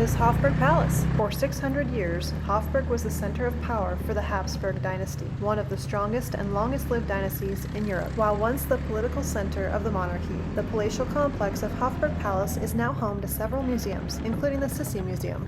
was Hofburg Palace. For 600 years, Hofburg was the center of power for the Habsburg dynasty, one of the strongest and longest-lived dynasties in Europe. While once the political center of the monarchy, the palatial complex of Hofburg Palace is now home to several museums, including the Sisi Museum.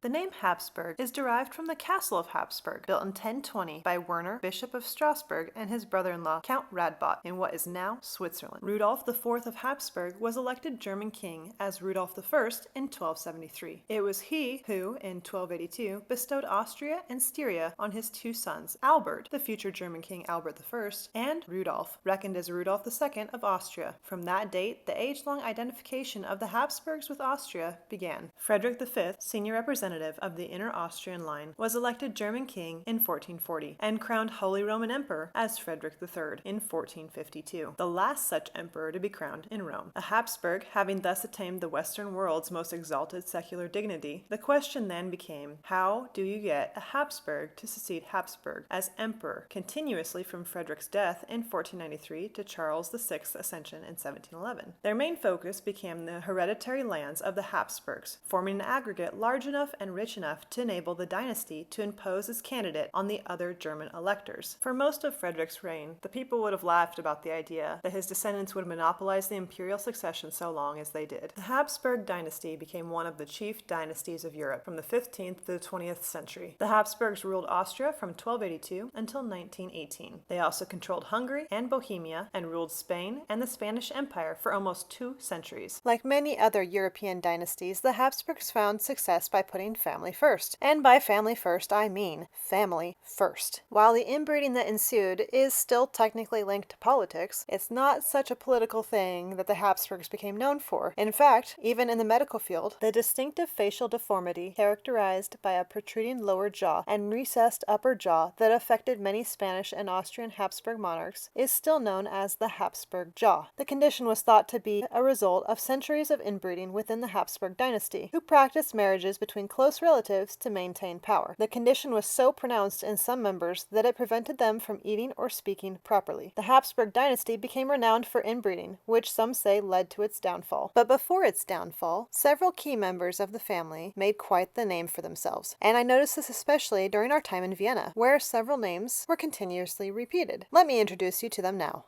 The name Habsburg is derived from the Castle of Habsburg, built in 1020 by Werner, Bishop of Strasbourg, and his brother-in-law, Count Radbot, in what is now Switzerland. Rudolf IV of Habsburg was elected German king as Rudolf I in 1273. It was he who, in 1282, bestowed Austria and Styria on his two sons, Albert, the future German King Albert I, and Rudolf, reckoned as Rudolf II of Austria. From that date, the age-long identification of the Habsburgs with Austria began. Frederick V, senior representative of the Inner Austrian line, was elected German king in 1440 and crowned Holy Roman Emperor as Frederick III in 1452, the last such emperor to be crowned in Rome. A Habsburg having thus attained the Western world's most exalted secular dignity, the question then became, how do you get a Habsburg to succeed Habsburg as emperor continuously from Frederick's death in 1493 to Charles VI's ascension in 1711? Their main focus became the hereditary lands of the Habsburgs, forming an aggregate large enough and rich enough to enable the dynasty to impose its candidate on the other German electors. For most of Frederick's reign, the people would have laughed about the idea that his descendants would monopolize the imperial succession so long as they did. The Habsburg dynasty became one of the chief dynasties of Europe from the 15th to the 20th century. The Habsburgs ruled Austria from 1282 until 1918. They also controlled Hungary and Bohemia and ruled Spain and the Spanish Empire for almost 2 centuries. Like many other European dynasties, the Habsburgs found success by putting family first. And by family first, I mean family first. While the inbreeding that ensued is still technically linked to politics, it's not such a political thing that the Habsburgs became known for. In fact, even in the medical field, the distinctive facial deformity characterized by a protruding lower jaw and recessed upper jaw that affected many Spanish and Austrian Habsburg monarchs is still known as the Habsburg jaw. The condition was thought to be a result of centuries of inbreeding within the Habsburg dynasty, who practiced marriages between close relatives to maintain power. The condition was so pronounced in some members that it prevented them from eating or speaking properly. The Habsburg dynasty became renowned for inbreeding, which some say led to its downfall. But before its downfall, several key members of the family made quite the name for themselves. And I noticed this especially during our time in Vienna, where several names were continuously repeated. Let me introduce you to them now.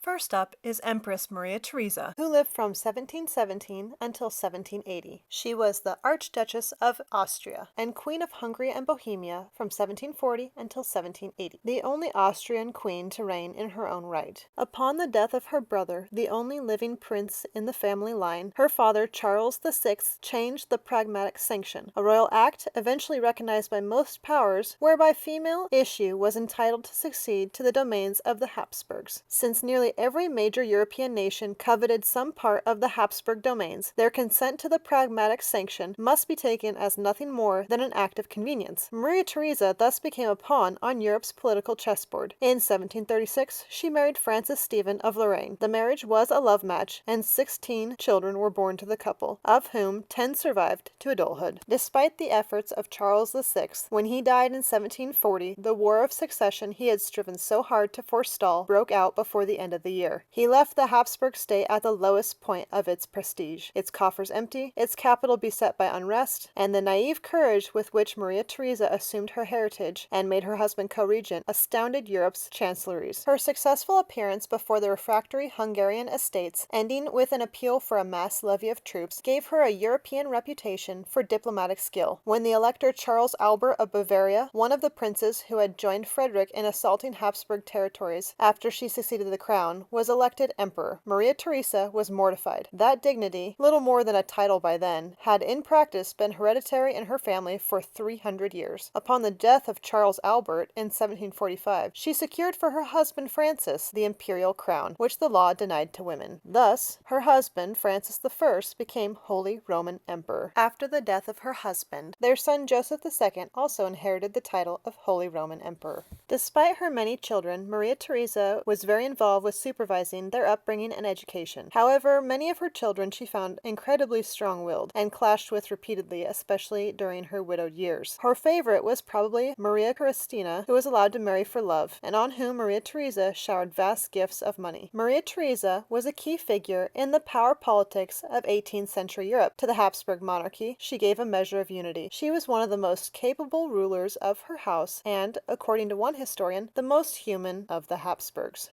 First up is Empress Maria Theresa, who lived from 1717 until 1780. She was the Archduchess of Austria and Queen of Hungary and Bohemia from 1740 until 1780, the only Austrian queen to reign in her own right. Upon the death of her brother, the only living prince in the family line, her father Charles VI changed the Pragmatic Sanction, a royal act eventually recognized by most powers whereby female issue was entitled to succeed to the domains of the Habsburgs. Since nearly every major European nation coveted some part of the Habsburg domains, their consent to the Pragmatic Sanction must be taken as nothing more than an act of convenience. Maria Theresa thus became a pawn on Europe's political chessboard. In 1736, she married Francis Stephen of Lorraine. The marriage was a love match, and 16 children were born to the couple, of whom 10 survived to adulthood. Despite the efforts of Charles VI, when he died in 1740, the War of Succession he had striven so hard to forestall broke out before the end of the year. He left the Habsburg state at the lowest point of its prestige, its coffers empty, its capital beset by unrest, and the naive courage with which Maria Theresa assumed her heritage and made her husband co-regent astounded Europe's chancelleries. Her successful appearance before the refractory Hungarian estates, ending with an appeal for a mass levy of troops, gave her a European reputation for diplomatic skill. When the Elector Charles Albert of Bavaria, one of the princes who had joined Frederick in assaulting Habsburg territories after she succeeded to the crown, was elected emperor, Maria Theresa was mortified. That dignity, little more than a title by then, had in practice been hereditary in her family for 300 years. Upon the death of Charles Albert in 1745, she secured for her husband Francis the imperial crown, which the law denied to women. Thus, her husband, Francis I, became Holy Roman Emperor. After the death of her husband, their son Joseph II also inherited the title of Holy Roman Emperor. Despite her many children, Maria Theresa was very involved with supervising their upbringing and education. However, many of her children she found incredibly strong-willed and clashed with repeatedly, especially during her widowed years. Her favorite was probably Maria Christina, who was allowed to marry for love, and on whom Maria Theresa showered vast gifts of money. Maria Theresa was a key figure in the power politics of 18th century Europe. To the Habsburg monarchy, she gave a measure of unity. She was one of the most capable rulers of her house and, according to one historian, the most human of the Habsburgs.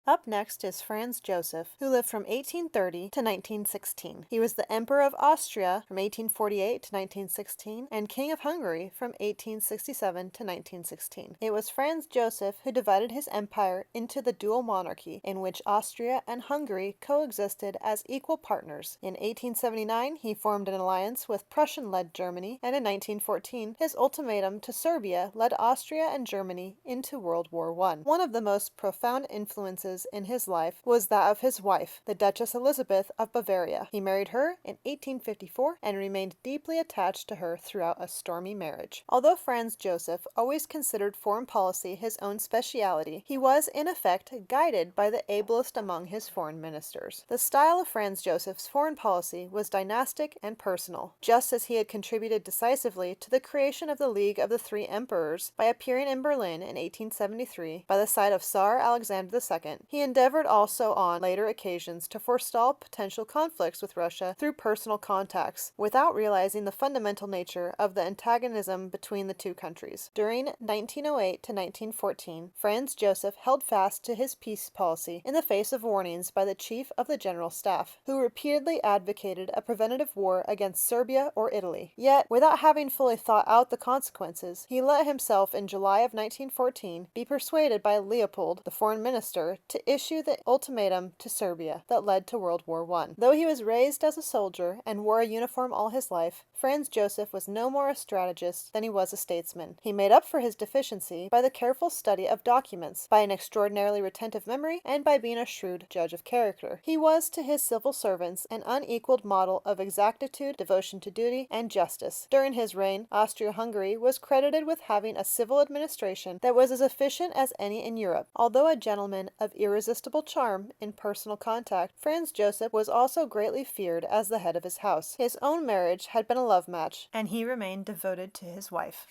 Up next is Franz Joseph, who lived from 1830 to 1916. He was the Emperor of Austria from 1848 to 1916 and King of Hungary from 1867 to 1916. It was Franz Joseph who divided his empire into the dual monarchy, in which Austria and Hungary coexisted as equal partners. In 1879, he formed an alliance with Prussian-led Germany, and in 1914, his ultimatum to Serbia led Austria and Germany into World War I. One of the most profound influences in his life was that of his wife, the Duchess Elisabeth of Bavaria. He married her in 1854 and remained deeply attached to her throughout a stormy marriage. Although Franz Joseph always considered foreign policy his own speciality, he was in effect guided by the ablest among his foreign ministers. The style of Franz Joseph's foreign policy was dynastic and personal, just as he had contributed decisively to the creation of the League of the Three Emperors by appearing in Berlin in 1873 by the side of Tsar Alexander II. He endeavored also on later occasions to forestall potential conflicts with Russia through personal contacts, without realizing the fundamental nature of the antagonism between the two countries. During 1908 to 1914, Franz Joseph held fast to his peace policy in the face of warnings by the Chief of the General Staff, who repeatedly advocated a preventative war against Serbia or Italy. Yet, without having fully thought out the consequences, he let himself in July of 1914 be persuaded by Leopold, the foreign minister, to issue the ultimatum to Serbia that led to World War I. Though he was raised as a soldier and wore a uniform all his life, Franz Joseph was no more a strategist than he was a statesman. He made up for his deficiency by the careful study of documents, by an extraordinarily retentive memory, and by being a shrewd judge of character. He was to his civil servants an unequaled model of exactitude, devotion to duty, and justice. During his reign, Austria-Hungary was credited with having a civil administration that was as efficient as any in Europe. Although a gentleman of irresistible charm in personal contact, Franz Joseph was also greatly feared as the head of his house. His own marriage had been a love match, and he remained devoted to his wife.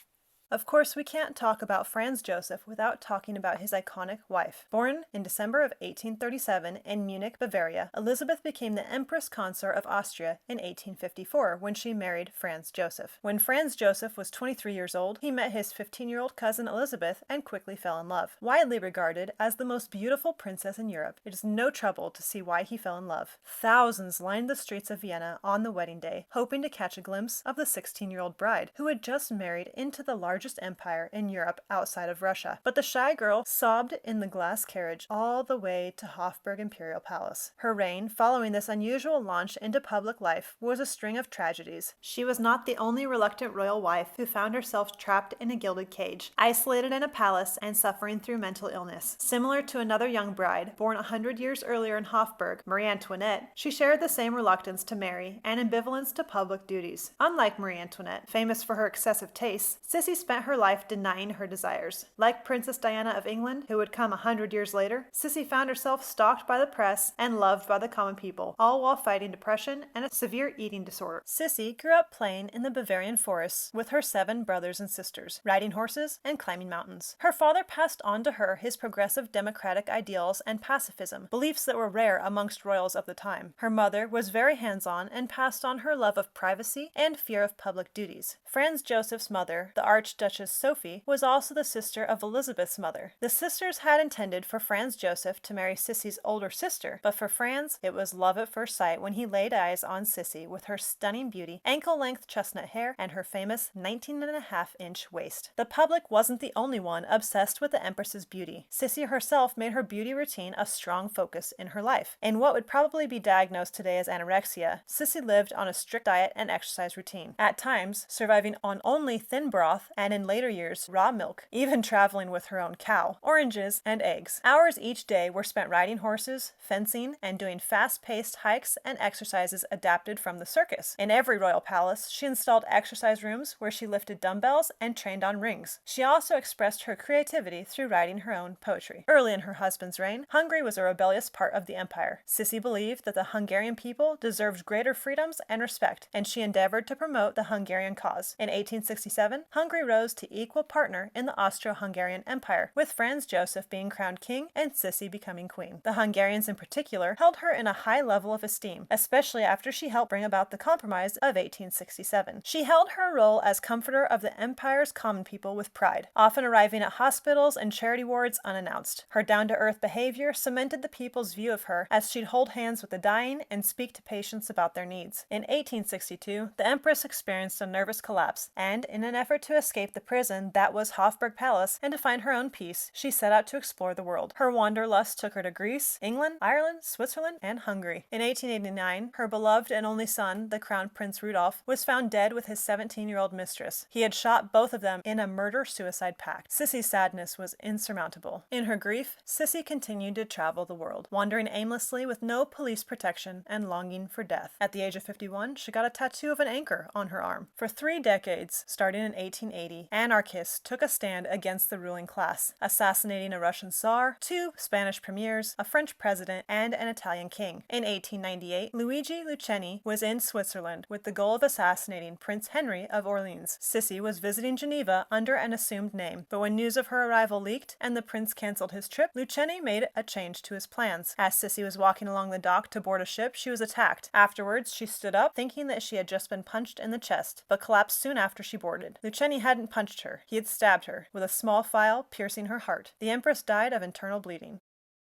Of course, we can't talk about Franz Joseph without talking about his iconic wife. Born in December of 1837 in Munich, Bavaria, Elisabeth became the Empress Consort of Austria in 1854 when she married Franz Joseph. When Franz Joseph was 23 years old, he met his 15-year-old cousin Elisabeth and quickly fell in love. Widely regarded as the most beautiful princess in Europe, it is no trouble to see why he fell in love. Thousands lined the streets of Vienna on the wedding day, hoping to catch a glimpse of the 16-year-old bride, who had just married into the largest empire in Europe outside of Russia. But the shy girl sobbed in the glass carriage all the way to Hofburg Imperial Palace. Her reign, following this unusual launch into public life, was a string of tragedies. She was not the only reluctant royal wife who found herself trapped in a gilded cage, isolated in a palace and suffering through mental illness. Similar to another young bride, born 100 years earlier in Hofburg, Marie Antoinette, she shared the same reluctance to marry and ambivalence to public duties. Unlike Marie Antoinette, famous for her excessive tastes, Sisi spent her life denying her desires. Like Princess Diana of England, who would come 100 years later, Sisi found herself stalked by the press and loved by the common people, all while fighting depression and a severe eating disorder. Sisi grew up playing in the Bavarian forests with her 7 brothers and sisters, riding horses and climbing mountains. Her father passed on to her his progressive democratic ideals and pacifism, beliefs that were rare amongst royals of the time. Her mother was very hands-on and passed on her love of privacy and fear of public duties. Franz Joseph's mother, the Archduchess Sophie, was also the sister of Elisabeth's mother. The sisters had intended for Franz Joseph to marry Sisi's older sister, but for Franz, it was love at first sight when he laid eyes on Sisi with her stunning beauty, ankle-length chestnut hair, and her famous 19.5-inch waist. The public wasn't the only one obsessed with the Empress's beauty. Sisi herself made her beauty routine a strong focus in her life. In what would probably be diagnosed today as anorexia, Sisi lived on a strict diet and exercise routine, at times surviving on only thin broth and and in later years, raw milk, even traveling with her own cow, oranges, and eggs. Hours each day were spent riding horses, fencing, and doing fast-paced hikes and exercises adapted from the circus. In every royal palace, she installed exercise rooms where she lifted dumbbells and trained on rings. She also expressed her creativity through writing her own poetry. Early in her husband's reign, Hungary was a rebellious part of the empire. Sisi believed that the Hungarian people deserved greater freedoms and respect, and she endeavored to promote the Hungarian cause. In 1867, Hungary rose to equal partner in the Austro-Hungarian Empire, with Franz Joseph being crowned king and Sisi becoming queen. The Hungarians in particular held her in a high level of esteem, especially after she helped bring about the Compromise of 1867. She held her role as comforter of the empire's common people with pride, often arriving at hospitals and charity wards unannounced. Her down-to-earth behavior cemented the people's view of her, as she'd hold hands with the dying and speak to patients about their needs. In 1862, the Empress experienced a nervous collapse, and in an effort to escape the prison that was Habsburg Palace and to find her own peace, she set out to explore the world. Her wanderlust took her to Greece, England, Ireland, Switzerland, and Hungary. In 1889, her beloved and only son, the Crown Prince Rudolph, was found dead with his 17-year-old mistress. He had shot both of them in a murder-suicide pact. Sisi's sadness was insurmountable. In her grief, Sisi continued to travel the world, wandering aimlessly with no police protection and longing for death. At the age of 51, she got a tattoo of an anchor on her arm. For 3 decades, starting in 1880, anarchists took a stand against the ruling class, assassinating a Russian Tsar, 2 Spanish premiers, a French president, and an Italian king. In 1898, Luigi Lucchini was in Switzerland with the goal of assassinating Prince Henry of Orleans. Sisi was visiting Geneva under an assumed name, but when news of her arrival leaked and the prince cancelled his trip, Lucchini made a change to his plans. As Sisi was walking along the dock to board a ship, she was attacked. Afterwards, she stood up, thinking that she had just been punched in the chest, but collapsed soon after she boarded. Lucchini hadn't punched her. He had stabbed her, with a small file piercing her heart. The empress died of internal bleeding.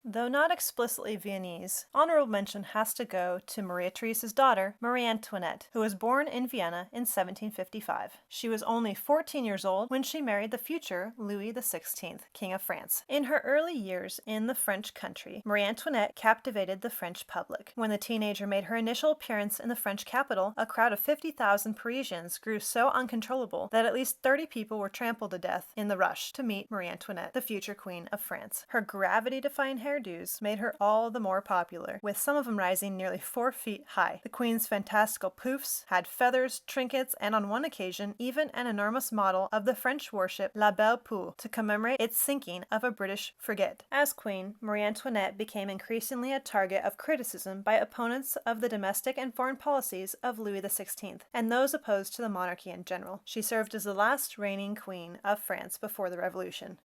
Though not explicitly Viennese, honorable mention has to go to Maria Theresa's daughter, Marie Antoinette, who was born in Vienna in 1755. She was only 14 years old when she married the future Louis XVI, King of France. In her early years in the French country, Marie Antoinette captivated the French public. When the teenager made her initial appearance in the French capital, a crowd of 50,000 Parisians grew so uncontrollable that at least 30 people were trampled to death in the rush to meet Marie Antoinette, the future Queen of France. Her gravity-defying hairdos made her all the more popular, with some of them rising nearly 4 feet high. The Queen's fantastical poufs had feathers, trinkets, and on one occasion even an enormous model of the French warship La Belle Poule to commemorate its sinking of a British frigate. As Queen, Marie Antoinette became increasingly a target of criticism by opponents of the domestic and foreign policies of Louis XVI, and those opposed to the monarchy in general. She served as the last reigning queen of France before the Revolution.